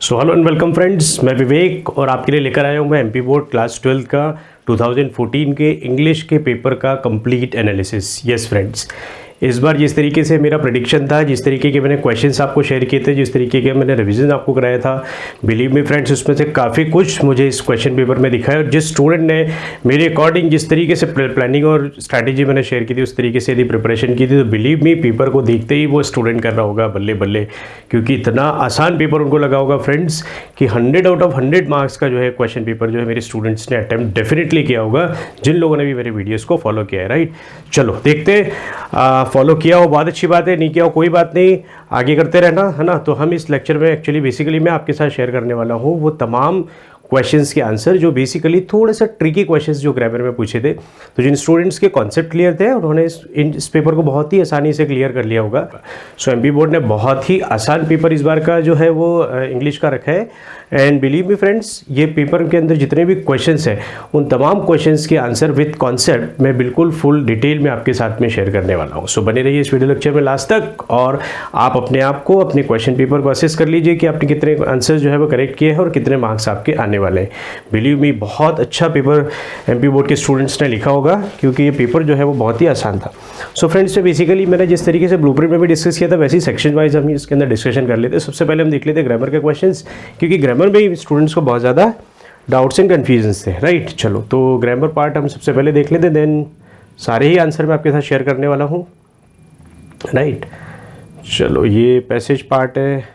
So hello and welcome friends, मैं विवेक और आपके लिए लेकर आया हूँ मैं एमपी बोर्ड क्लास 12 का 2014 के इंग्लिश के पेपर का कंप्लीट एनालिसिस। यस फ्रेंड्स, इस बार जिस तरीके से मेरा प्रेडिक्शन था, जिस तरीके के मैंने क्वेश्चंस आपको शेयर किए थे, जिस तरीके के मैंने रिवीजन आपको कराया था, बिलीव मी फ्रेंड्स, उसमें से काफ़ी कुछ मुझे इस क्वेश्चन पेपर में दिखा है। और जिस स्टूडेंट ने मेरे अकॉर्डिंग जिस तरीके से प्लानिंग और स्ट्रैटेजी मैंने शेयर की थी, उस तरीके से यदि प्रिपरेशन की थी, तो बिलीव मी पेपर को देखते ही वो स्टूडेंट कर रहा होगा बल्ले बल्ले, क्योंकि इतना आसान पेपर उनको लगा होगा फ्रेंड्स कि 100 आउट ऑफ 100 मार्क्स का जो है क्वेश्चन पेपर जो है मेरे स्टूडेंट्स ने अटैम्प्ट डेफिनेटली किया होगा, जिन लोगों ने भी मेरे वीडियोज़ को फॉलो किया है। राइट, चलो देखते, फॉलो किया हो बहुत अच्छी बात है, नहीं किया हो कोई बात नहीं, आगे करते रहना है ना। तो हम इस लेक्चर में एक्चुअली बेसिकली मैं आपके साथ शेयर करने वाला हूँ वो तमाम क्वेश्चंस के आंसर जो बेसिकली थोड़े से ट्रिकी क्वेश्चंस जो ग्रामर में पूछे थे। तो जिन स्टूडेंट्स के कॉन्सेप्ट क्लियर थे उन्होंने इस पेपर को बहुत ही आसानी से क्लियर कर लिया होगा। सो एमपी बोर्ड ने बहुत ही आसान पेपर इस बार का जो है वो इंग्लिश का रखा है। एंड बिलीव मी फ्रेंड्स, ये पेपर के अंदर जितने भी क्वेश्चंस हैं उन तमाम क्वेश्चंस के आंसर विद कॉन्सेप्ट मैं बिल्कुल फुल डिटेल में आपके साथ में शेयर करने वाला हूँ। सो बने रहिए इस वीडियो लेक्चर में लास्ट तक, और आप अपने आप को अपने क्वेश्चन पेपर को असेस कर लीजिए कि आपने कितने आंसर जो है वो करेक्ट किए हैं और कितने मार्क्स आपके आने वाले हैं। बिलीव मी, बहुत अच्छा पेपर एमपी बोर्ड के स्टूडेंट्स ने लिखा होगा, क्योंकि ये पेपर जो है वो बहुत ही आसान था। सो फ्रेंड्स, बेसिकली मैंने जिस तरीके से ब्लूप्रिंट में भी डिस्कस किया था, वैसे ही सेक्शन वाइज हम इसके अंदर डिस्कशन कर लेते हैं। सबसे पहले हम देख लेते हैं ग्रामर के क्वेश्चंस, क्योंकि ग्रामर में ही स्टूडेंट्स को बहुत ज़्यादा डाउट्स एंड कन्फ्यूजन्स थे। राइट, चलो तो ग्रामर पार्ट हम सबसे पहले देख लेते हैं, देन सारे ही आंसर मैं आपके साथ शेयर करने वाला हूँ। राइट, चलो ये पैसेज पार्ट है,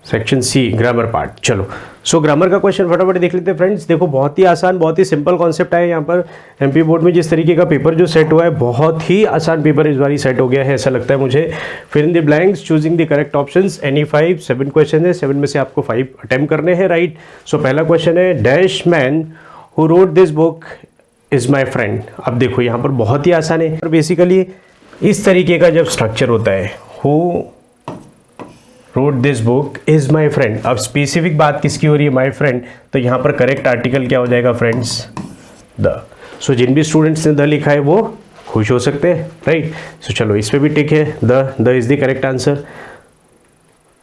सेक्शन सी ग्रामर पार्ट। चलो सो ग्रामर का क्वेश्चन फटाफट देख लेते हैं फ्रेंड्स। देखो बहुत ही आसान, बहुत ही सिंपल कॉन्सेप्ट है यहाँ पर एमपी बोर्ड में। जिस तरीके का पेपर जो सेट हुआ है, बहुत ही आसान पेपर इस बार सेट हो गया है, ऐसा लगता है मुझे। फिर in the blanks, choosing the correct options, any 7 question है, 7 में से आपको 5 अटेम्प्ट करने हैं। राइट, सो पहला क्वेश्चन है, dash man who wrote this book is my friend. अब देखो यहाँ पर बहुत ही आसान है, बेसिकली इस तरीके का जब स्ट्रक्चर होता है, who wrote this book is my friend. अब स्पेसिफिक बात किसकी हो रही है, माई फ्रेंड, तो यहाँ पर करेक्ट आर्टिकल क्या हो जाएगा फ्रेंड्स, द। सो जिन भी स्टूडेंट्स ने द लिखा है वो खुश हो सकते हैं। राइट, सो चलो इस पे भी टिक है, the is the correct answer.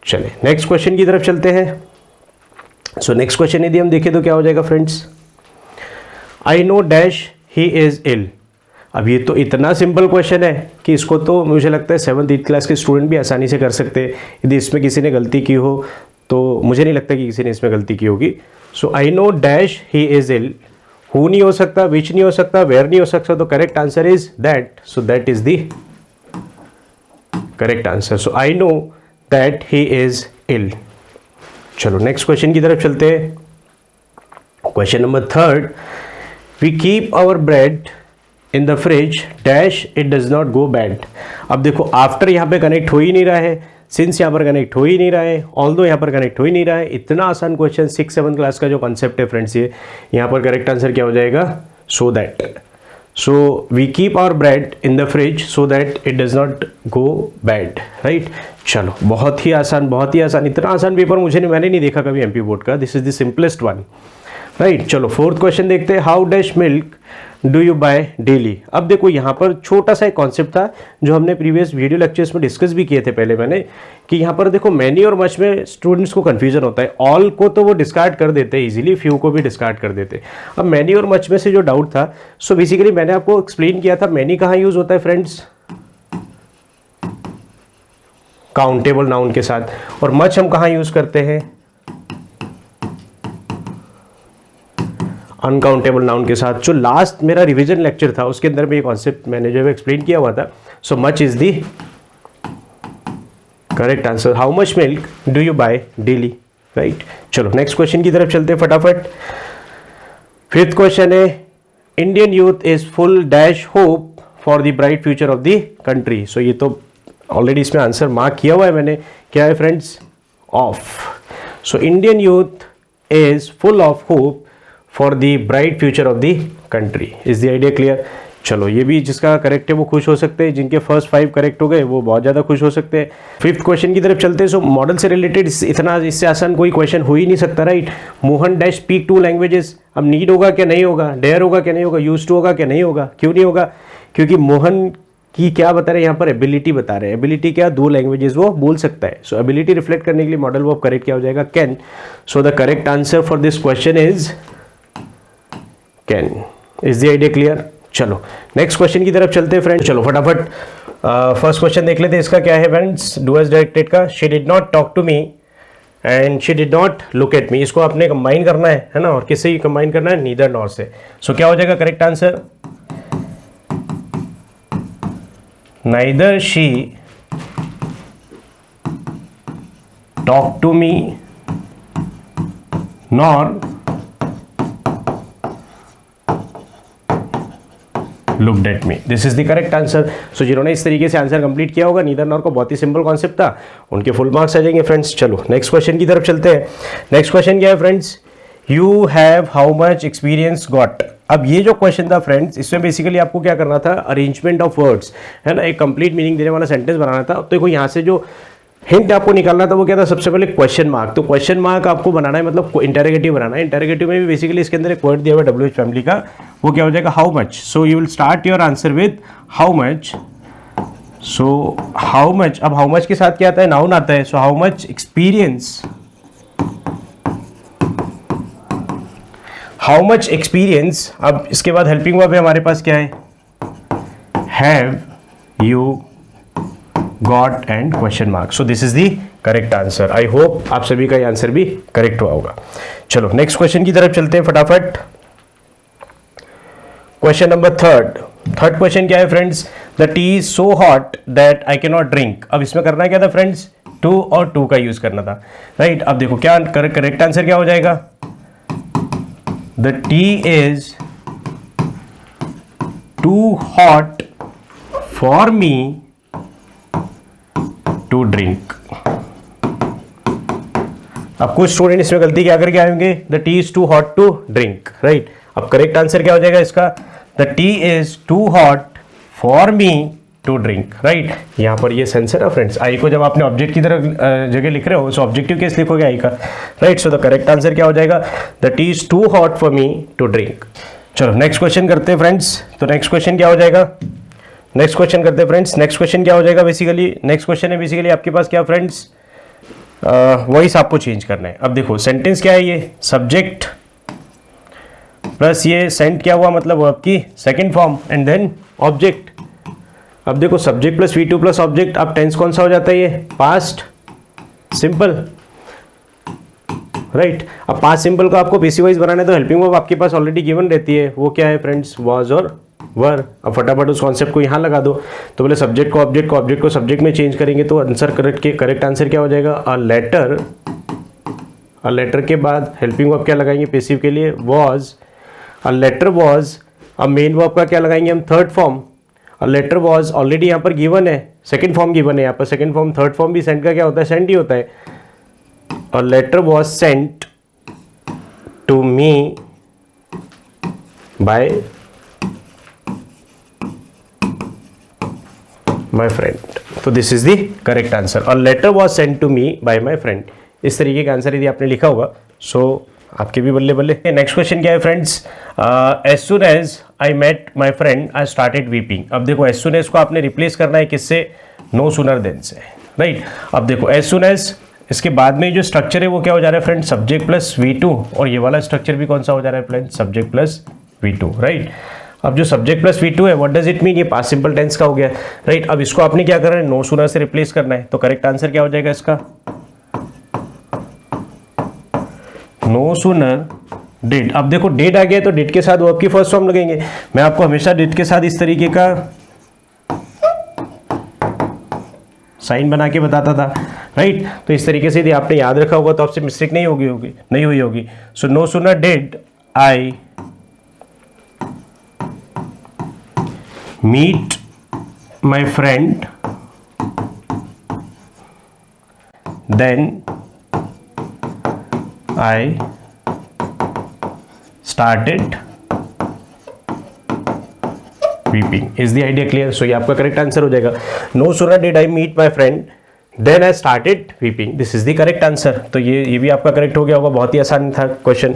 चले नेक्स्ट क्वेश्चन की तरफ चलते हैं। सो नेक्स्ट क्वेश्चन यदि हम देखें तो क्या हो जाएगा friends, I know dash he is ill. अब ये तो इतना सिंपल क्वेश्चन है कि इसको तो मुझे लगता है 7th 8th क्लास के स्टूडेंट भी आसानी से कर सकते हैं। यदि इसमें किसी ने गलती की हो तो मुझे नहीं लगता कि किसी ने इसमें गलती की होगी। So I know dash he is ill, हु नहीं हो सकता, विच नहीं हो सकता, वेयर नहीं हो सकता, तो correct answer is that. So that is the correct answer. So I know that he is ill. चलो नेक्स्ट क्वेश्चन की तरफ चलते हैं। Question number 3, we keep our bread in the fridge dash it does not go bad. अब देखो after यहाँ पे connect हो ही नहीं रहा है, सिंस यहाँ पर कनेक्ट हो ही नहीं रहा है, ऑल्दो यहाँ पर कनेक्ट हो ही नहीं रहा है। इतना आसान क्वेश्चन, 6th 7th क्लास का जो कॉन्सेप्ट है फ्रेंड्स, ये यहाँ पर करेक्ट आंसर क्या हो जाएगा, so that. So we keep our bread in the fridge so that it does not go bad. Right, चलो बहुत ही आसान, बहुत ही आसान। इतना आसान पेपर मैंने नहीं देखा कभी एमपी बोर्ड का। This is the simplest one. Right, चलो 4th क्वेश्चन देखते हैं, how dash milk do you buy daily. अब देखो यहाँ पर छोटा सा एक कॉन्सेप्ट था जो हमने प्रीवियस वीडियो लेक्चर्स में डिस्कस भी किए थे पहले मैंने, कि यहाँ पर देखो मैनी और मच में स्टूडेंट्स को कंफ्यूजन होता है। ऑल को तो वो डिस्कार्ड कर देते हैं इजीली, फ्यू को भी डिस्कार्ड कर देते। अब मैनी और मच में से जो डाउट था, सो बेसिकली मैंने आपको एक्सप्लेन किया था मैनी कहाँ यूज होता है फ्रेंड्स, काउंटेबल नाउन के साथ, और मच हम कहाँ यूज करते हैं, अनकाउंटेबल नाउन के साथ। जो लास्ट मेरा रिवीजन लेक्चर था उसके अंदर में ये कॉन्सेप्ट मैंने जो एक्सप्लेन किया हुआ था। So much is the correct answer. How much milk do you buy daily. Right, चलो नेक्स्ट क्वेश्चन की तरफ चलते हैं फटाफट। 5th क्वेश्चन है, Indian youth is full dash hope for the bright future of the country. So ये तो already इसमें आंसर मार्क किया हुआ है मैंने, क्या है friends, of. So Indian youth is full of hope for the bright future of the country. Is the idea clear. चलो ये भी जिसका करेक्ट है वो खुश हो सकते हैं, जिनके फर्स्ट 5 करेक्ट हो गए वो बहुत ज़्यादा खुश हो सकते हैं। 5th क्वेश्चन की तरफ चलते हैं। सो मॉडल से रिलेटेड इतना इससे आसान कोई क्वेश्चन हो ही नहीं सकता। Right, Mohan dash speak 2 languages. अब नीड होगा क्या नहीं होगा, डेयर होगा क्या नहीं होगा, यूज टू होगा क्या नहीं होगा, क्यों नहीं होगा, क्योंकि मोहन कि क्या बता रहे हैं यहाँ पर, एबिलिटी बता रहे हैं। एबिलिटी क्या, 2 लैंग्वेजेस वो बोल सकता है। सो एबिलिटी रिफ्लेक्ट करने के लिए मॉडल वर्ब करेक्ट क्या हो जाएगा, can. So the correct answer for this question is can. Is the idea clear? चलो नेक्स्ट क्वेश्चन की तरफ चलते हैं फ्रेंड्स। चलो फटाफट फर्स्ट क्वेश्चन देख लेते हैं। इसका क्या है फ्रेंड्स, डू एज डायरेक्टेड का, she did not talk to me and she did not look at me. इसको आपने कंबाइन करना है ना, और किससे ही कंबाइन करना है, नीदर नॉर से। सो क्या हो जाएगा correct answer, neither she talk to me nor looked at me. This is the correct answer. So जिन्होंने इस तरीके से आंसर कंप्लीट किया होगा, नीदर नॉर को बहुत ही सिंपल कॉन्सेप्ट था, उनके फुल मार्क्स आ जाएंगे फ्रेंड्स। चलो नेक्स्ट क्वेश्चन की तरफ चलते हैं। नेक्स्ट क्वेश्चन क्या है friends, you have how much experience got. अब ये जो क्वेश्चन था फ्रेंड्स, इसमें बेसिकली आपको क्या करना था, अरेंजमेंट ऑफ वर्ड्स है ना, एक कंप्लीट मीनिंग देने वाला सेंटेंस बनाना था। तो देखो यहाँ से जो हिंट आपको निकालना था वो क्या था, सबसे पहले क्वेश्चन मार्क। तो क्वेश्चन मार्क आपको बनाना है, मतलब इंटरोगेटिव बनाना है। इंटरोगेटिव में भी बेसिकली इसके अंदर एक वर्ड दिया हुआ है WH फैमिली का, वो क्या हो जाएगा, how much. So you will start your answer with how much. So how much, अब हाउ मच के साथ क्या आता है, नाउन आता है। So how much experience, how much experience. अब इसके बाद हेल्पिंग वर्ब है हमारे पास, क्या है, have you got and question mark. So this is the correct answer. I hope आप सभी का ये आंसर भी करेक्ट हुआ होगा। चलो नेक्स्ट क्वेश्चन की तरफ चलते हैं फटाफट। क्वेश्चन नंबर थर्ड क्वेश्चन क्या है friends, the tea is so hot that I can not drink. अब इसमें करना क्या था फ्रेंड्स, टू और टू का यूज करना था, राइट। अब देखो क्या करेक्ट आंसर क्या हो जाएगा, the tea is too hot for me to drink. अब कुछ स्टूडेंट इसमें गलती क्या करके आएंगे, the tea is too hot to drink, right. अब करेक्ट आंसर क्या हो जाएगा इसका, the tea is too hot for me to drink, right. यहां पर ये सेंस है ना फ्रेंड्स, आई को जब आपने ऑब्जेक्ट की तरफ जगह लिख रहे हो, सो ऑब्जेक्टिव केस लिखोगे आई का, right. So the correct answer क्या हो जाएगा, the tea is too hot for me to drink. चलो नेक्स्ट क्वेश्चन करते हैं फ्रेंड्स। तो नेक्स्ट क्वेश्चन क्या हो जाएगा, नेक्स्ट क्वेश्चन करते हैं फ्रेंड्स। नेक्स्ट क्वेश्चन क्या हो जाएगा, बेसिकली नेक्स्ट क्वेश्चन है बेसिकली आपके पास क्या फ्रेंड्स, वॉइस आपको चेंज करना है। अब देखो सेंटेंस क्या है, ये सब्जेक्ट प्लस ये सेंट क्या हुआ, मतलब आपकी second form and then object. अब देखो subject plus V2 plus object, अब टेंस कौन सा हो जाता है, ये पास्ट सिंपल, राइट। अब पास्ट सिंपल को आपको पीसी वाइज बनाना है, तो हेल्पिंग वर्ब आपके पास ऑलरेडी गिवन रहती है, वो क्या है फ्रेंड्स, वाज और वर। अब फटाफट उस कॉन्सेप्ट को यहाँ लगा दो। तो पहले सब्जेक्ट को ऑब्जेक्ट को, ऑब्जेक्ट को सब्जेक्ट में चेंज करेंगे, तो आंसर करेक्ट आंसर क्या हो जाएगा, अ लेटर के बाद हेल्पिंग वर्ब क्या लगाएंगे पेसिव के लिए, वाज। A letter was. अब मेन वर्ब का क्या लगाएंगे हम, third form. A letter was already यहाँ पर गिवन है, सेकंड फॉर्म गिवन है यहाँ पर, सेकंड फॉर्म थर्ड फॉर्म भी सेंड का क्या होता है, सेंड ही होता है। A letter was sent to me by my friend. तो this is the correct answer, a letter was send to me by my friend. इस तरीके का आंसर यदि आपने लिखा होगा, सो आपके भी बल्ले बल्ले। नेक्स्ट क्वेश्चन क्या है friends, as soon as I met my friend I started weeping. अब देखो एज सुन एज को आपने रिप्लेस करना है किससे, नो सुनर देन से, राइट। अब देखो एज सुन एज, इसके बाद में जो स्ट्रक्चर है वो क्या हो जा रहा है फ्रेंड, सब्जेक्ट प्लस V2, और ये वाला स्ट्रक्चर भी कौन सा हो जा रहा है friend, subject plus V2, right. अब जो सब्जेक्ट प्लस V2 है, व्हाट डज इट मीन, ये पास्ट सिंपल टेंस का हो गया, राइट। अब इसको आपने क्या करना है, नो सूनर से रिप्लेस करना है। तो करेक्ट आंसर क्या हो जाएगा इसका, नो सूनर डिड। अब देखो डिड आ गया, तो डिड के साथ वर्ब की फर्स्ट फॉर्म लगेंगे। मैं आपको हमेशा डिड के साथ इस तरीके का साइन बना के बताता था, राइट। तो इस तरीके से यदि आपने याद रखा होगा तो आपसे मिस्टेक नहीं हुई होगी। So no sooner did I meet my friend then I started weeping. Is the idea clear? So ये आपका करेक्ट आंसर हो जाएगा, no sooner did I meet my friend then I started weeping, this is the correct answer. तो ये भी आपका correct हो गया होगा, बहुत ही आसान था क्वेश्चन।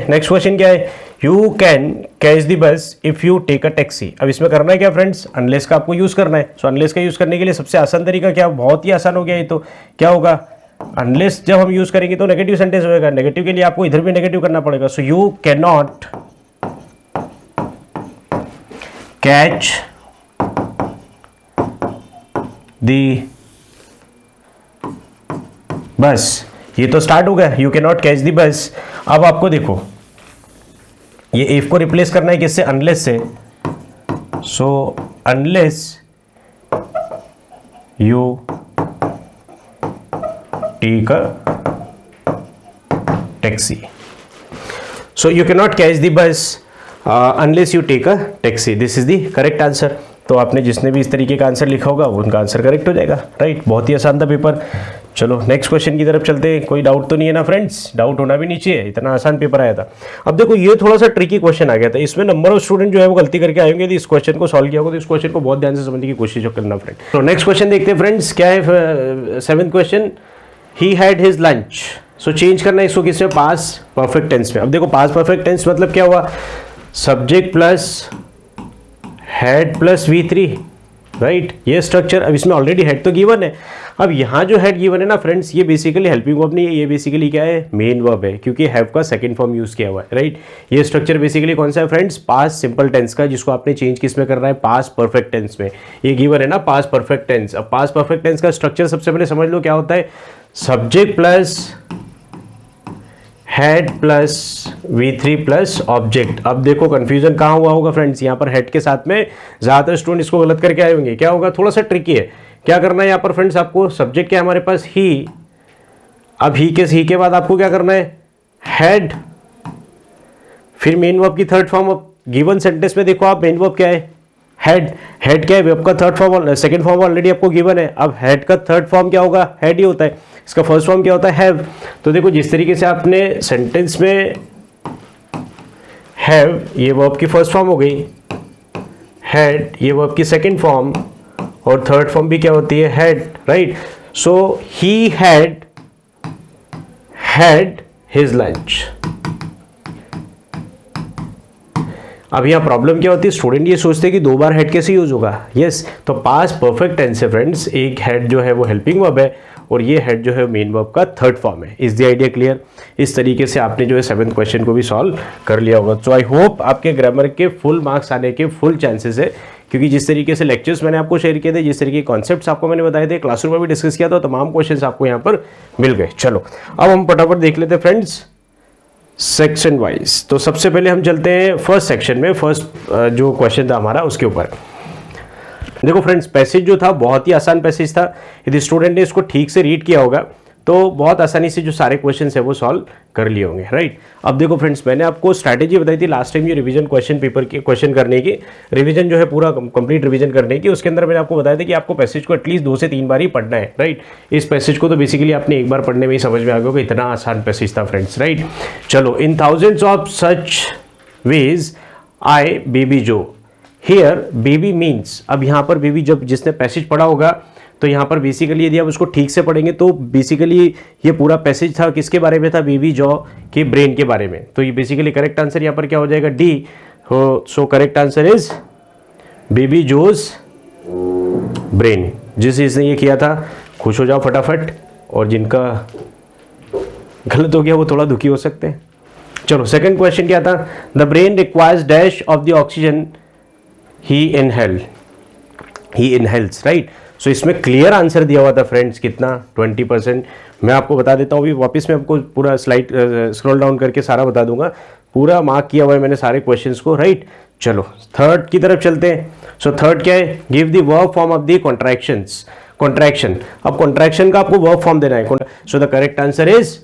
नेक्स्ट क्वेश्चन क्या है, you can catch the bus if you take a taxi. अब इसमें करना है क्या फ्रेंड्स, अनलेस का आपको यूज करना है। सो अनलेस का यूज करने के लिए सबसे आसान तरीका क्या, बहुत ही आसान हो गया ये तो। क्या होगा, अनलेस जब हम यूज करेंगे तो नेगेटिव सेंटेंस होगा, नेगेटिव के लिए आपको इधर भी नेगेटिव करना पड़ेगा। सो you can not catch the बस, ये तो स्टार्ट हो गया, you can not catch the बस। अब आपको देखो ये इफ को रिप्लेस करना है किससे, अनलेस से। So unless you take a taxi, so you can not catch the bus unless you take a taxi, this is the correct answer. तो आपने जिसने भी इस तरीके का आंसर लिखा होगा वो उनका आंसर करेक्ट हो जाएगा, राइट। बहुत ही आसान था पेपर। चलो नेक्स्ट क्वेश्चन की तरफ चलते हैं। कोई डाउट तो नहीं है ना फ्रेंड्स, डाउट होना भी नहीं चाहिए, इतना आसान पेपर आया था। अब देखो ये थोड़ा सा ट्रिकी क्वेश्चन आ गया था, इसमें नंबर ऑफ स्टूडेंट जो है वो गलती करके आएंगे। इस क्वेश्चन को सॉल्व किया होगा तो इस क्वेश्चन को बहुत ध्यान से समझने की कोशिश करना फ्रेंड। तो नेक्स्ट क्वेश्चन देखते हैं फ्रेंड्स, क्या है 7th question, he had his lunch. So change करना है इसको किससे, पास परफेक्ट टेंस में। अब देखो पास परफेक्ट टेंस मतलब क्या हुआ, subject plus had plus V3, right. ये स्ट्रक्चर, अब इसमें ऑलरेडी हेड तो गिवन है। अब यहाँ जो हेड गिवन है ना फ्रेंड्स, ये बेसिकली हेल्पिंग वर्ब नहीं है, ये बेसिकली क्या है, मेन वर्ब है, क्योंकि हैव का सेकंड फॉर्म यूज किया हुआ है, राइट। ये स्ट्रक्चर बेसिकली कौन सा है फ्रेंड्स, पास्ट सिंपल टेंस का, जिसको आपने चेंज किस में करना है, पास्ट परफेक्ट टेंस में। ये गिवन है ना पास्ट परफेक्ट टेंस। अब पास्ट परफेक्ट टेंस का स्ट्रक्चर सबसे पहले समझ लो क्या होता है, subject plus head plus V3 plus object. अब देखो कंफ्यूजन कहाँ हुआ होगा फ्रेंड्स, यहाँ पर हेड के साथ में ज़्यादातर स्टूडेंट इसको गलत करके आए होंगे। क्या होगा, थोड़ा सा ट्रिकी है। क्या करना है यहाँ पर फ्रेंड्स, आपको सब्जेक्ट क्या है हमारे पास, ही। अब ही के बाद आपको क्या करना है, हेड, फिर मेन वर्ब की थर्ड फॉर्म। अब गिवन सेंटेंस में देखो आप, मेन वर्ब क्या है, हेड। हेड क्या है, वर्ब का third form, second form already आपको गिवन है। अब हेड का थर्ड फॉर्म क्या होगा, हेड ही होता है। इसका फर्स्ट फॉर्म क्या होता है, हैव। तो देखो जिस तरीके से आपने सेंटेंस में हैव, ये वर्ब की फर्स्ट फॉर्म हो गई, हैड ये वर्ब की सेकंड फॉर्म, और थर्ड फॉर्म भी क्या होती है, head, right. So he had his lunch. अब यहाँ प्रॉब्लम क्या होती है, स्टूडेंट ये सोचते हैं कि 2 बार हेड कैसे यूज होगा। यस, तो पास्ट परफेक्ट टेंस है फ्रेंड्स, एक हेड जो है वो हेल्पिंग वर्ब है और ये हेड जो है मेन वर्ब का थर्ड फॉर्म है। Is the idea clear. इस तरीके से आपने जो है 7th क्वेश्चन को भी सॉल्व कर लिया होगा। तो आई होप आपके ग्रामर के फुल मार्क्स आने के फुल चांसेस है, क्योंकि जिस तरीके से लेक्चर्स मैंने आपको शेयर किए थे, जिस तरीके के कॉन्सेप्ट्स आपको मैंने बताए थे, क्लासरूम में भी डिस्कस किया था, तमाम क्वेश्चंस आपको यहाँ पर मिल गए। चलो अब हम फटाफट देख लेते हैं फ्रेंड्स सेक्शन वाइज। तो सबसे पहले हम चलते हैं फर्स्ट सेक्शन में, फर्स्ट जो क्वेश्चन था हमारा उसके ऊपर। देखो फ्रेंड्स, पैसेज जो था बहुत ही आसान पैसेज था। यदि स्टूडेंट ने इसको ठीक से रीड किया होगा तो बहुत आसानी से जो सारे क्वेश्चन है वो सॉल्व कर लिए होंगे, राइट। अब देखो फ्रेंड्स, मैंने आपको स्ट्रैटेजी बताई थी लास्ट टाइम ये रिवीजन क्वेश्चन पेपर के क्वेश्चन करने की, रिवीजन जो है पूरा कंप्लीट रिवीजन करने की। उसके अंदर मैंने आपको बताया था कि आपको पैसेज को एटलीस्ट 2 से 3 बार ही पढ़ना है, राइट। इस पैसेज को तो बेसिकली आपने एक बार पढ़ने में ही समझ में आ गया होगा, इतना आसान पैसेज था फ्रेंड्स, राइट। चलो, in thousands of such ways I baby जो, हियर बेबी मीन्स। अब यहाँ पर बेबी जब जिसने पैसेज पढ़ा होगा तो यहाँ पर बेसिकली यदि आप उसको ठीक से पढ़ेंगे तो बेसिकली ये पूरा पैसेज था किसके बारे में था, बेबी जॉ के ब्रेन के बारे में। तो ये बेसिकली करेक्ट आंसर यहाँ पर क्या हो जाएगा, D. So correct answer is baby Joe's brain. जिस इसने ये किया था, खुश हो जाओ फटाफट, और जिनका गलत हो गया वो थोड़ा दुखी हो सकते हैं। चलो सेकंड क्वेश्चन क्या था, the brain requires dash of the oxygen he inhales, right. So इसमें क्लियर आंसर दिया हुआ था फ्रेंड्स, कितना, 20%। मैं आपको बता देता हूँ अभी वापस मैं आपको पूरा स्लाइड स्क्रॉल डाउन करके सारा बता दूंगा, पूरा मार्क किया हुआ है मैंने सारे क्वेश्चंस को, राइट। चलो थर्ड की तरफ चलते हैं। सो थर्ड क्या है, give the verb form of the contractions, contraction. अब कॉन्ट्रैक्शन का आपको वर्ब फॉर्म देना है, सो the correct answer is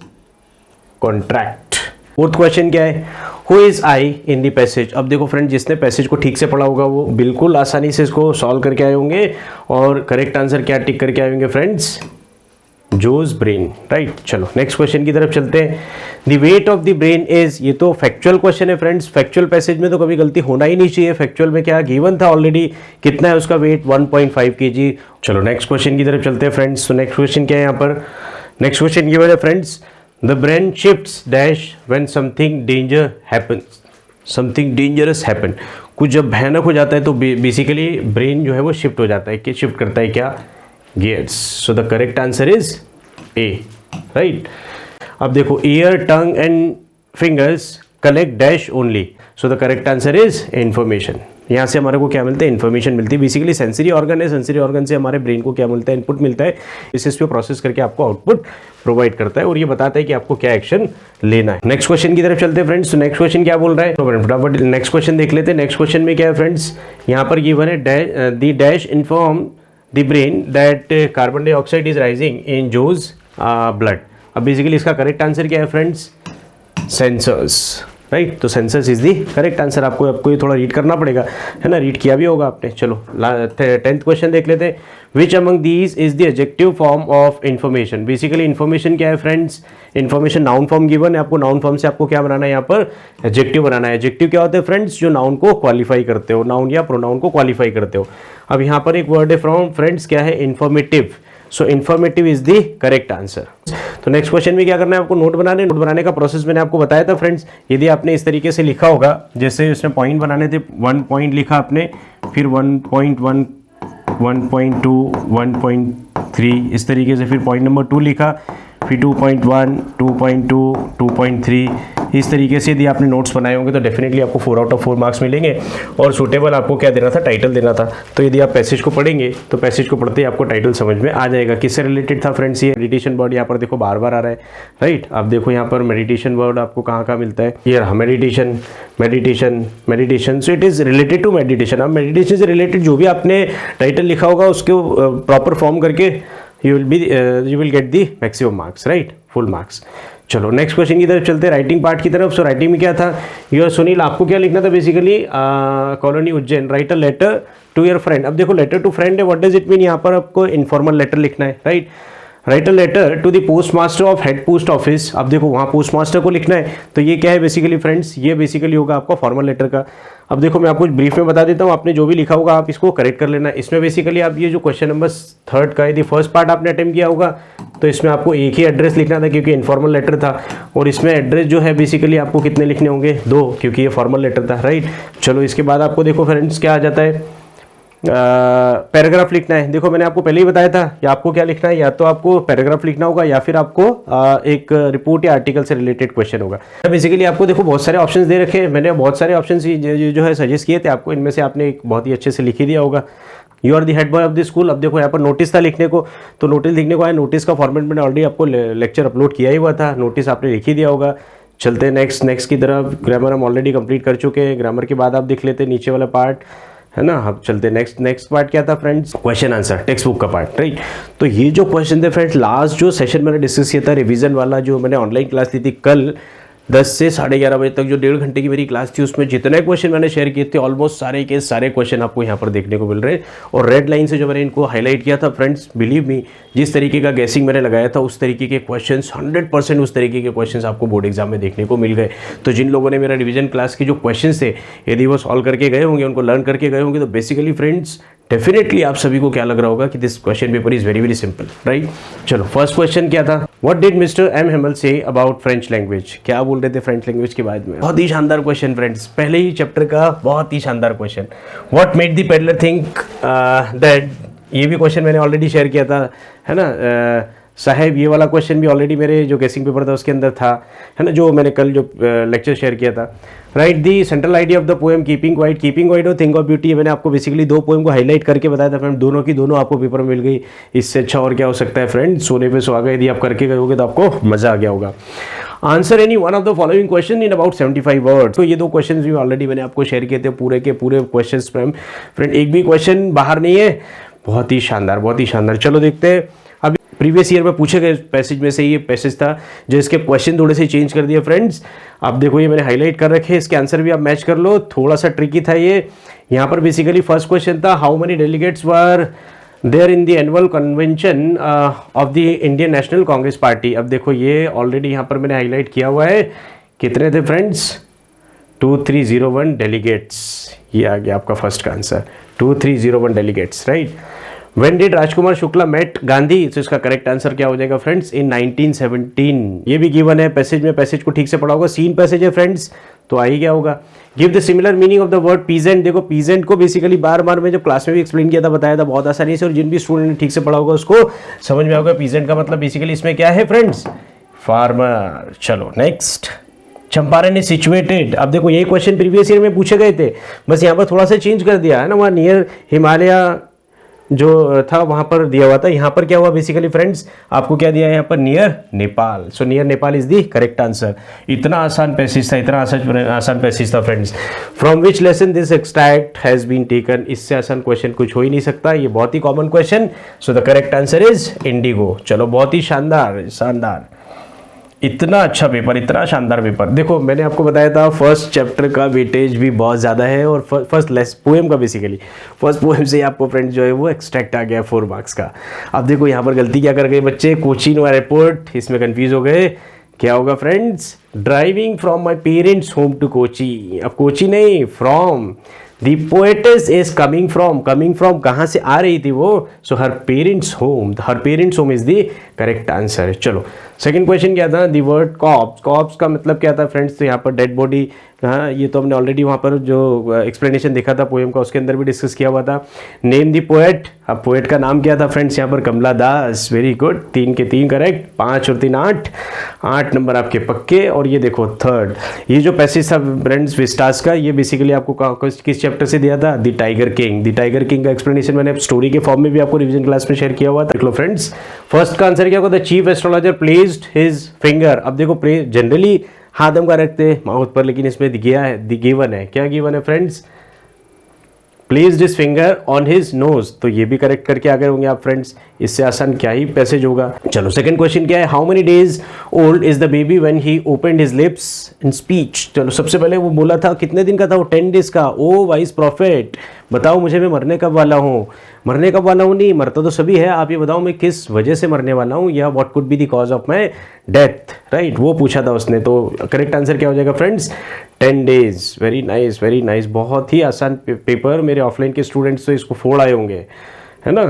contract. Fourth question क्या है, who is I in the passage. अब देखो फ्रेंड, जिसने पैसेज को ठीक से पढ़ा होगा वो बिल्कुल आसानी से इसको सॉल्व करके आए होंगे, और करेक्ट आंसर क्या टिक करके आए होंगे फ्रेंड्स, जोज ब्रेन, राइट। चलो नेक्स्ट क्वेश्चन की तरफ चलते हैं। The weight of the brain is, ये तो फैक्चुअल क्वेश्चन है फ्रेंड्स, फैक्चुअल पैसेज में तो कभी गलती होना ही नहीं चाहिए। फैक्चुअल में क्या गिवन था ऑलरेडी, कितना है उसका वेट, 1.5 kg। चलो नेक्स्ट क्वेश्चन की तरफ चलते हैं फ्रेंड्स। तो नेक्स्ट क्वेश्चन क्या है यहाँ पर, नेक्स्ट क्वेश्चन गिवन है friends, the brain shifts dash when something danger happens, something dangerous happen, कुछ जब भयानक हो जाता है तो बेसिकली ब्रेन जो है वो शिफ्ट हो जाता है। क्या शिफ्ट करता है, क्या, gears. So the correct answer is a, right. अब देखो, year, tongue and fingers collect dash only, so the correct answer is information. यहाँ से हमारे को क्या मिलता है, इन्फॉर्मेशन मिलती है। बेसिकली सेंसरी ऑर्गन है, सेंसरी ऑर्गन से हमारे ब्रेन को क्या मिलता है, इनपुट मिलता है, इस पे प्रोसेस करके आपको आउटपुट प्रोवाइड करता है और ये बताता है कि आपको क्या एक्शन लेना है। नेक्स्ट क्वेश्चन की तरफ चलते हैं फ्रेंड्स। तो नेक्स्ट क्वेश्चन क्या बोल रहा है, तो फटाफट नेक्स्ट क्वेश्चन देख लेते हैं। नेक्स्ट क्वेश्चन में क्या है फ्रेंड्स, यहाँ पर गिवन है the dash inform the brain that carbon dioxide is rising in Joe's blood. अब बेसिकली इसका करेक्ट आंसर क्या है फ्रेंड्स, सेंसर्स, राइट। तो sensors is the correct answer. आपको ये थोड़ा रीड करना पड़ेगा, है ना, रीड किया भी होगा आपने। चलो 10th क्वेश्चन देख लेते हैं। Which among these is the adjective form of information. Basically information क्या है friends, information noun form given है आपको, नाउन फॉर्म से आपको क्या बनाना है, यहाँ पर एडजेक्टिव बनाना है। एडजेक्टिव क्या होते हैं फ्रेंड्स, जो नाउन को क्वालिफाई करते हो, नाउन या प्रोनाउन को क्वालिफाई करते हो। अब यहाँ पर एक वर्ड है फ्रॉम फ्रेंड्स, क्या है, informative. So informative is the correct answer. तो नेक्स्ट क्वेश्चन में क्या करना है आपको, नोट बनाने का प्रोसेस मैंने आपको बताया था फ्रेंड्स। यदि आपने इस तरीके से लिखा होगा, जैसे उसने पॉइंट बनाने थे, 1 पॉइंट लिखा आपने, फिर 1.1, 1.2, 1.3, इस तरीके से, फिर पॉइंट नंबर 2 लिखा, फिर 2.1, 2.2, 2.3, इस तरीके से यदि आपने नोट्स बनाए होंगे तो डेफिनेटली आपको 4 आउट ऑफ 4 मार्क्स मिलेंगे। और सूटेबल आपको क्या देना था, टाइटल देना था। तो यदि आप पैसेज को पढ़ेंगे तो पैसेज को पढ़ते ही आपको टाइटल समझ में आ जाएगा। किससे रिलेटेड था फ्रेंड्स, ये मेडिटेशन वर्ड यहाँ पर देखो बार बार आ रहा है, राइट। आप देखो यहाँ पर मेडिटेशन वर्ड आपको कहाँ कहाँ मिलता है, ये meditation, meditation, meditation. So it is related to meditation. अब मेडिटेशन से रिलेटेड जो भी आपने टाइटल लिखा होगा उसको प्रॉपर फॉर्म करके you will get the maximum marks, right, full marks। चलो नेक्स्ट क्वेश्चन की तरफ चलते हैं, राइटिंग पार्ट की तरफ। सो राइटिंग में क्या था, योर सुनील, आपको क्या लिखना था basically, colony Ujjain, write a letter to your friend. अब देखो लेटर टू फ्रेंड है, व्हाट डज इट मीन, यहाँ पर आपको इनफॉर्मल लेटर लिखना है, right. Write a letter to the post master of head post office. अब देखो वहाँ पोस्ट मास्टर को लिखना है, तो ये क्या है बेसिकली फ्रेंड्स, ये बेसिकली होगा आपका फॉर्मल लेटर का। अब देखो मैं आपको ब्रीफ में बता देता हूँ, आपने जो भी लिखा होगा आप इसको करेक्ट कर लेना। इसमें बेसिकली आप ये जो क्वेश्चन नंबर 3 का यदि फर्स्ट पार्ट आपने अटेम्प्ट किया होगा तो इसमें आपको एक ही एड्रेस लिखना था क्योंकि इनफॉर्मल लेटर था, और इसमें एड्रेस जो है बेसिकली आपको कितने लिखने होंगे, 2, क्योंकि ये फॉर्मल लेटर था, राइट। चलो इसके बाद आपको देखो फ्रेंड्स क्या आ जाता है, पैराग्राफ लिखना है। देखो मैंने आपको पहले ही बताया था कि आपको क्या लिखना है, या तो आपको पैराग्राफ लिखना होगा या फिर आपको एक रिपोर्ट या आर्टिकल से रिलेटेड क्वेश्चन होगा। बेसिकली आपको देखो बहुत सारे ऑप्शंस दे रखे हैं, मैंने बहुत सारे ऑप्शंस जो है सजेस्ट किए थे आपको, इनमें से आपने एक बहुत ही अच्छे से लिख ही दिया होगा, you are the head boy of the school. अब देखो यहाँ पर नोटिस था लिखने को, तो नोटिस लिखने को आया, नोटिस का फॉर्मेट मैंने ऑलरेडी आपको लेक्चर अपलोड किया ही हुआ था, नोटिस आपने लिख ही दिया होगा। चलते हैं नेक्स्ट की तरफ। ग्रामर हम ऑलरेडी कंप्लीट कर चुके हैं, ग्रामर के बाद आप देख लेते हैं नीचे वाला पार्ट, है ना। अब चलते नेक्स्ट पार्ट क्या था friends, question answer, text book का पार्ट, राइट। तो ये जो क्वेश्चन थे फ्रेंड्स, लास्ट जो सेशन मैंने डिस्कस किया था रिवीजन वाला, जो मैंने ऑनलाइन क्लास ली थी कल 10 से 11:30 बजे तक, जो 1.5 घंटे की मेरी क्लास थी, उसमें जितने क्वेश्चन मैंने शेयर किए थे ऑलमोस्ट सारे के सारे क्वेश्चन आपको यहाँ पर देखने को मिल रहे हैं। और रेड लाइन से जो मैंने इनको हाईलाइट किया था फ्रेंड्स, बिलीव मी, जिस तरीके का गैसिंग मैंने लगाया था उस तरीके के क्वेश्चंस 100% उस तरीके के क्वेश्चंस आपको बोर्ड एग्जाम में देखने को मिल गए। तो जिन लोगों ने मेरा रिवीजन क्लास के जो क्वेश्चंस थे यदि वो सॉल्व करके गए होंगे, उनको लर्न करके गए होंगे, तो बेसिकली फ्रेंड्स डेफिनेटली आप सभी को क्या लग रहा होगा कि this question paper is very simple, right. चलो फर्स्ट क्वेश्चन क्या था, what did mister M Hamel say about French language, क्या बोल रहे थे फ्रेंच लैंग्वेज के बारे में। बहुत ही शानदार क्वेश्चन फ्रेंड्स, पहले ही चैप्टर का बहुत ही शानदार question. What made the peddler think that, ये भी क्वेश्चन मैंने ऑलरेडी शेयर किया था, है ना साहेब, ये वाला क्वेश्चन भी ऑलरेडी मेरे जो गेसिंग पेपर था उसके अंदर था, है ना, जो मैंने कल जो लेक्चर शेयर किया था। Right the central idea of the poem keeping quite और थिंग ऑफ ब्यूटी, मैंने आपको बेसिकली 2 पोएम को हाईलाइट करके बताया था फ्रेंड, दोनों की दोनों आपको पेपर में मिल गई। इससे अच्छा और क्या हो सकता है फ्रेंड, सोने पे सुहागा, यदि आप करके गए होगे तो आपको मजा आ गया होगा। Answer any one of the following question in about 75 words. तो ये 2 क्वेश्चन भी ऑलरेडी मैंने आपको शेयर किए थे, पूरे के पूरे क्वेश्चन में फ्रेंड, एक भी क्वेश्चन बाहर नहीं है। बहुत ही शानदार, बहुत ही शानदार। चलो देखते हैं, अब प्रीवियस ईयर में पूछे गए पैसेज में से ये पैसेज था जो इसके क्वेश्चन थोड़े से चेंज कर दिए फ्रेंड्स। अब देखो ये मैंने हाईलाइट कर रखे हैं, इसके आंसर भी आप मैच कर लो, थोड़ा सा ट्रिकी था ये। यहाँ पर बेसिकली फर्स्ट क्वेश्चन था, how many delegates were there in the annual convention of the Indian National Congress party. अब देखो ये ऑलरेडी यहाँ पर मैंने हाईलाइट किया हुआ है, कितने थे फ्रेंड्स, 2301 डेलीगेट्स, ये आ गया आपका फर्स्ट का answer, 2301 delegates, right. When did Rajkumar Shukla met Gandhi, तो इसका करेक्ट आंसर क्या हो जाएगा फ्रेंड्स, इन 1917। ये भी गिवन है पैसेज में, पैसेज को ठीक से पढ़ा होगा, सीन पैसेज है फ्रेंड्स, तो आ ही गया होगा। Give the similar meaning of the word peasant. देखो पीजेंट को बेसिकली बार बार मैं जब क्लास में भी एक्सप्लेन किया था, बताया था बहुत आसानी से, और जिन भी स्टूडेंट ने ठीक से पढ़ा होगा उसको समझ में होगा पीजेंट का मतलब बेसिकली इसमें क्या है फ्रेंड्स, फार्मर। चलो नेक्स्ट, चंपारण इज सिचुएटेड। अब देखो ये क्वेश्चन प्रीवियस ईयर में पूछे गए थे, बस यहाँ पर थोड़ा सा चेंज कर दिया है ना, वहाँ नियर हिमालय जो था वहाँ पर दिया हुआ था, यहाँ पर क्या हुआ बेसिकली फ्रेंड्स, आपको क्या दिया है यहाँ पर, near Nepal. So near Nepal is the correct answer. इतना आसान पैसेज था, इतना आसान पैसेज था friends. From which lesson this extract has been taken, इससे आसान क्वेश्चन कुछ हो ही नहीं सकता, ये बहुत ही common question. So the correct answer is indigo. चलो बहुत ही शानदार शानदार, इतना अच्छा पेपर, इतना शानदार पेपर। देखो मैंने आपको बताया था फर्स्ट चैप्टर का वेटेज भी बहुत ज़्यादा है, और फर्स्ट लेस पोएम का बेसिकली फर्स्ट पोएम से ही आपको फ्रेंड्स जो है वो एक्सट्रैक्ट आ गया 4 मार्क्स का। अब देखो यहाँ पर गलती क्या कर गए बच्चे, कोचीन और एयरपोर्ट, इसमें कंफ्यूज हो गए। क्या होगा friends, driving from my parents home to Kochi. अब कोची नहीं, from. The poetess is coming from कहाँ से आ रही थी वो, so her parents home is the correct answer. चलो सेकंड क्वेश्चन क्या था, दी वर्ड कॉप्स। कॉप्स का मतलब क्या था फ्रेंड्स, तो यहाँ पर डेड बॉडी, हाँ ये तो हमने ऑलरेडी वहाँ पर जो एक्सप्लेनेशन देखा था पोएम का उसके अंदर भी डिस्कस किया हुआ था। नेम दी पोएट, अब पोएट का नाम क्या था फ्रेंड्स, यहाँ पर कमला दास। वेरी गुड, 3 के 3 करेक्ट, 5 और 3 8, 8 नंबर आपके पक्के। और ये देखो थर्ड, ये जो पैसेज था फ्रेंड्स विस्टास का, ये बेसिकली आपको किस चैप्टर से दिया था, the tiger king. The tiger king का एक्सप्लेनेशन मैंने स्टोरी के फॉर्म में भी आपको रिविजन क्लास में शेयर किया हुआ था, देख लो फ्रेंड्स। फर्स्ट का आंसर क्या होगा, the chief astrologer placed his finger. अब देखो जनरली हाथ हम का रखते हैं माउथ पर, लेकिन इसमें दिया है, गिवन है, क्या गिवन है friends, placed his finger on his nose. तो ये भी करेक्ट करके आ गए होंगे आप फ्रेंड्स, इससे आसान क्या ही पैसेज होगा। चलो सेकंड क्वेश्चन क्या है, how many days old is the baby when he opened his lips in speech. चलो सबसे पहले वो बोला था कितने दिन का था वो, 10 डेज का। ओ वाइस प्रॉफिट, बताओ मुझे मैं मरने कब वाला हूँ। मरने कब वाला हूँ नहीं, मरता तो सभी है, आप ये बताओ मैं किस वजह से मरने वाला हूँ, या what could be the cause of my death, right, वो पूछा था उसने। तो करेक्ट आंसर क्या हो जाएगा friends, 10 days. Very nice very nice, बहुत ही आसान पेपर। मेरे ऑफलाइन के स्टूडेंट्स तो इसको फोड़ आए होंगे, है ना,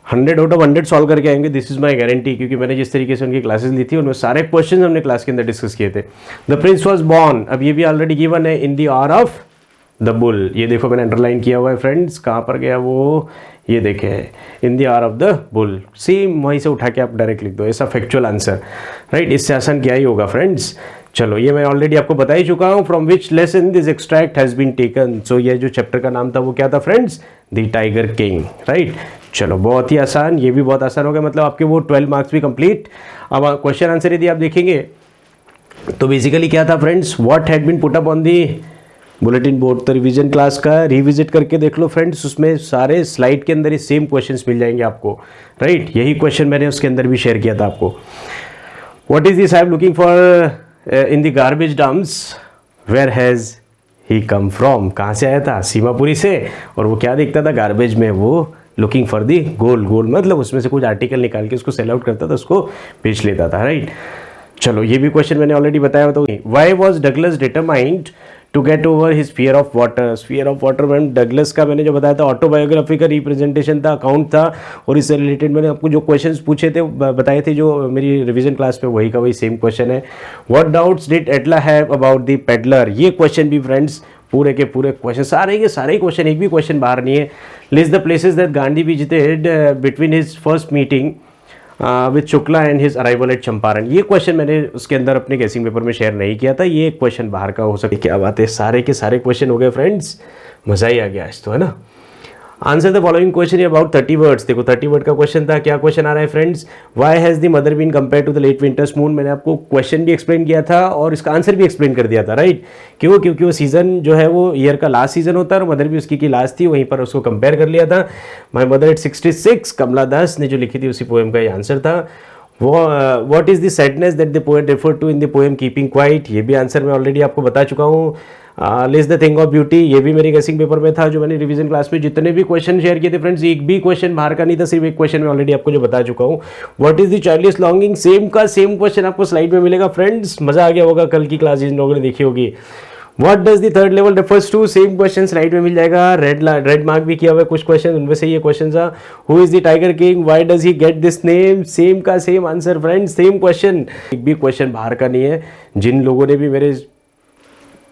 100 आउट ऑफ 100 सॉल्व करके आएंगे, दिस इज माय गारंटी, क्योंकि मैंने जिस तरीके से उनकी क्लासेस ली थी उनमें सारे क्वेश्चन हमने क्लास के अंदर डिस्कस किए थे। द प्रिंस वाज बॉर्न, अब ये भी ऑलरेडी गिवन है, in the hour of the bull. ये देखो मैंने अंडरलाइन किया हुआ है फ्रेंड्स, कहाँ पर गया वो, ये देखे in the hour of the bull. Same वहीं से उठा के आप डायरेक्ट लिख दो, ऐसा फैक्चुअल आंसर, राइट, इससे आसान क्या ही होगा फ्रेंड्स। चलो ये मैं ऑलरेडी आपको बता ही चुका हूँ, from which lesson this extract has been taken. So ये जो चैप्टर का नाम था वो क्या था friends, the tiger king, right. चलो बहुत ही आसान, ये भी बहुत आसान हो गया, मतलब आपके वो 12 मार्क्स भी कंप्लीट। अब क्वेश्चन आंसर यदि आप देखेंगे तो बेसिकली क्या था friends, what had been put up on the bulletin board. तो रिवीजन क्लास का रिविजिट करके देख लो फ्रेंड्स, उसमें सारे स्लाइड के अंदर ही सेम क्वेश्चंस मिल जाएंगे आपको, राइट। यही क्वेश्चन मैंने उसके अंदर भी शेयर किया था आपको। What is this I am looking for in the garbage dumps, where has he come from, कहाँ से आया था, सीमापुरी से। और वो क्या देखता था गार्बेज में, वो looking for the gold. Gold मतलब उसमें से कुछ आर्टिकल निकाल के उसको सेल आउट करता था, उसको बेच लेता था, राइट। चलो ये भी क्वेश्चन मैंने ऑलरेडी बताया था। Why was Douglas determined to get over his fear of water. Fear of water ma'am Douglas का मैंने जो बताया था ऑटोबायोग्राफी का रिप्रेजेंटेशन था, अकाउंट था, और इससे रिलेटेड मैंने आपको जो क्वेश्चंस पूछे थे बताए थे जो मेरी रिवीजन क्लास में, वही का वही सेम क्वेश्चन है। What doubts did Edla have about the peddler. ये क्वेश्चन भी फ्रेंड्स पूरे के पूरे क्वेश्चन, सारे के सारे क्वेश्चन, एक भी क्वेश्चन बाहर नहीं है। List the places that Gandhi visited between his first meeting with Shukla and his arrival at Champaran. ये क्वेश्चन मैंने उसके अंदर अपने गेसिंग पेपर में शेयर नहीं किया था, ये क्वेश्चन बाहर का हो सके। क्या बात है, सारे के सारे क्वेश्चन हो गए फ्रेंड्स, मजा ही आ गया आज तो, है ना। Answer the following question about 30 words. देखो 30 वर्ड का क्वेश्चन था, क्या क्वेश्चन आ रहा है friends, why has the mother been compare to the late winter's moon. मैंने आपको क्वेश्चन भी एक्सप्लेन किया था और इसका आंसर भी एक्सप्लेन कर दिया था, राइट। क्यों, क्योंकि वो सीजन जो है वो ईयर का लास्ट सीजन होता है और मदर भी उसकी की लास्ट थी, वहीं पर उसको कंपेयर कर लिया था। माई मदर एट 66, कमला दास ने जो लिखी थी उसी पोएम का ये आंसर था। What is the sadness that the poet refer to in the poem keeping quiet, ये भी आंसर मैं ऑलरेडी आपको बता चुका हूँ। List the thing of beauty, ये भी मेरे गेसिंग पेपर में था जो मैंने रिवीजन क्लास में जितने भी क्वेश्चन शेयर किए थे फ्रेंड्स, एक भी क्वेश्चन बाहर का नहीं था, सिर्फ एक क्वेश्चन में ऑलरेडी आपको जो बता चुका हूँ। What is the childish longing, same का सेम क्वेश्चन आपको स्लाइड में मिलेगा फ्रेंड्स, मजा आ गया होगा, कल की क्लास जिन लोगों ने देखी होगी। What does the third level refers to, same question slide में मिल जाएगा, रेड मार्क भी किया हुआ है कुछ क्वेश्चन, उनमें से ये क्वेश्चन था। Who is the tiger king, why does he get this name, same का same answer friends, same question, एक भी क्वेश्चन बाहर का नहीं है। जिन लोगों ने भी मेरे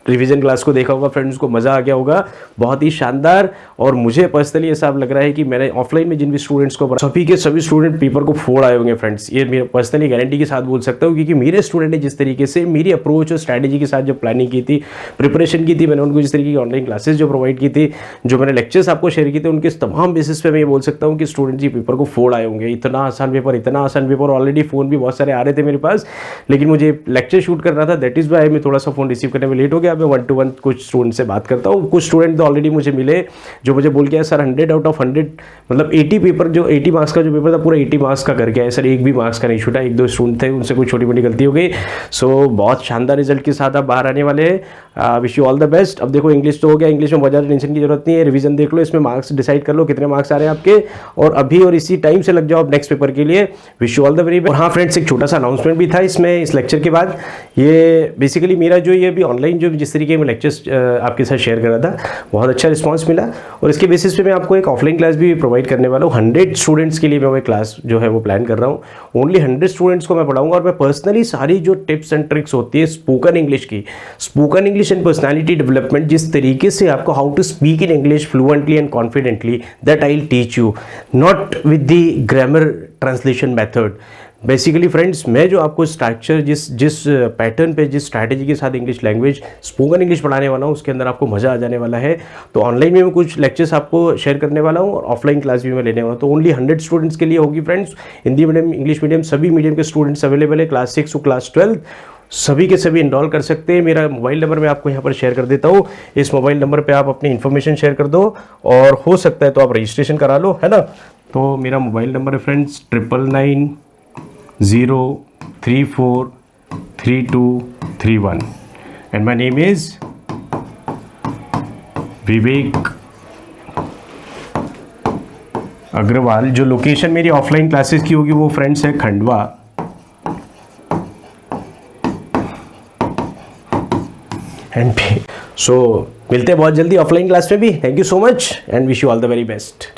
रिवीजन क्लास को देखा होगा फ्रेंड्स को मज़ा आ गया होगा, बहुत ही शानदार। और मुझे पर्सनली ऐसा लग रहा है कि मैंने ऑफलाइन में जिन भी स्टूडेंट्स को सभी के सभी स्टूडेंट पेपर को फोड़ आए होंगे फ्रेंड्स, ये मेरे पर्सनली गारंटी के साथ बोल सकता हूँ, क्योंकि मेरे स्टूडेंट ने जिस तरीके से मेरी अप्रोच और स्ट्रैटेजी के साथ जो प्लानिंग की थी, प्रिपरेशन की थी, मैंने उनको जिस तरीके की ऑनलाइन क्लासेस जो प्रोवाइड की थी, जो मैंने लेक्चर्स आपको शेयर किए थे, उनके तमाम बेसिस पे मैं ये बोल सकता हूँ कि स्टूडेंट जी पेपर को फोड़ आए होंगे। इतना आसान पेपर, ऑलरेडी फ़ोन भी बहुत सारे आ रहे थे मेरे पास, लेकिन मुझे लेक्चर शूट करना था, दैट इज़ वाई मैं थोड़ा सा फ़ोन रिसीव करने में लेट हो गया। मैं 1 to 1 कुछ स्टूडेंट से बात करता हूँ। कुछ स्टूडेंट तो ऑलरेडी मुझे मिले जो मुझे बोल गया सर 100 out of 100 मतलब 80 पेपर, जो 80 मार्क्स का जो पेपर था पूरा 80 मार्क्स का करके आए सर, एक भी मार्क्स का नहीं छूटा। एक दो स्टूडेंट थे उनसे कोई छोटी मोटी गलती हो गई। सो बहुत शानदार रिजल्ट के साथ आप बाहर आने वाले हैं। Wish you all the best. अब देखो इंग्लिश तो हो गया, इंग्लिश में बहुत ज़्यादा टेंशन की जरूरत नहीं है, रिवीजन देख लो, इसमें मार्क्स डिसाइड कर लो कितने मार्क्स आ रहे हैं आपके, और अभी और इसी टाइम से लग जाओ आप नेक्स्ट पेपर के लिए। Wish you all the very best. और हाँ फ्रेंड्स, एक छोटा सा अनाउंसमेंट भी था इसमें, इस लेक्चर के बाद। ये बेसिकली मेरा जो ये अभी ऑनलाइन जो जिस तरीके में लेक्चर्स आपके साथ शेयर कर रहा था, बहुत अच्छा रिस्पांस मिला, और इसके बेसिस पे मैं आपको एक ऑफलाइन क्लास भी प्रोवाइड करने वाला हूँ। 100 स्टूडेंट्स के लिए मैं वो क्लास जो है वो प्लान कर रहा हूँ। ओनली 100 स्टूडेंट्स को मैं पढ़ाऊंगा, और मैं पर्सनली सारी जो टिप्स एंड ट्रिक्स होती है स्पोकन इंग्लिश की, spoken English and personality development, जिस तरीके से आपको how to speak in English fluently and confidently, that I will teach you, not with the grammar translation method. Basically friends, मैं जो आपको स्ट्रक्चर जिस पैटर्न पे, जिस स्ट्रैटेजी के साथ इंग्लिश लैंग्वेज स्पोकन इंग्लिश पढ़ाने वाला हूँ, उसके अंदर आपको मज़ा आ जाने वाला है। तो ऑनलाइन में मैं कुछ लेक्चर्स आपको शेयर करने वाला हूँ, और ऑफलाइन क्लास भी मैं लेने वाला हूँ। तो ओनली 100 स्टूडेंट्स के लिए होगी friends. Hindi medium, English medium, सभी मीडियम के स्टूडेंट्स अवेलेबल है, क्लास 6 टू क्लास 12 सभी के सभी इनरोल कर सकते हैं। मेरा मोबाइल नंबर मैं आपको यहाँ पर शेयर कर देता हूँ। इस मोबाइल नंबर पे आप अपनी इन्फॉर्मेशन शेयर कर दो, और हो सकता है तो आप रजिस्ट्रेशन करा लो, है ना। तो मेरा मोबाइल नंबर है friends 9990343231, and my name is Vivek Agarwal. जो लोकेशन मेरी ऑफलाइन क्लासेस की होगी वो फ्रेंड्स है खंडवा, एंड सो मिलते हैं बहुत जल्दी ऑफलाइन क्लास में भी। Thank you so much and wish you all the very best.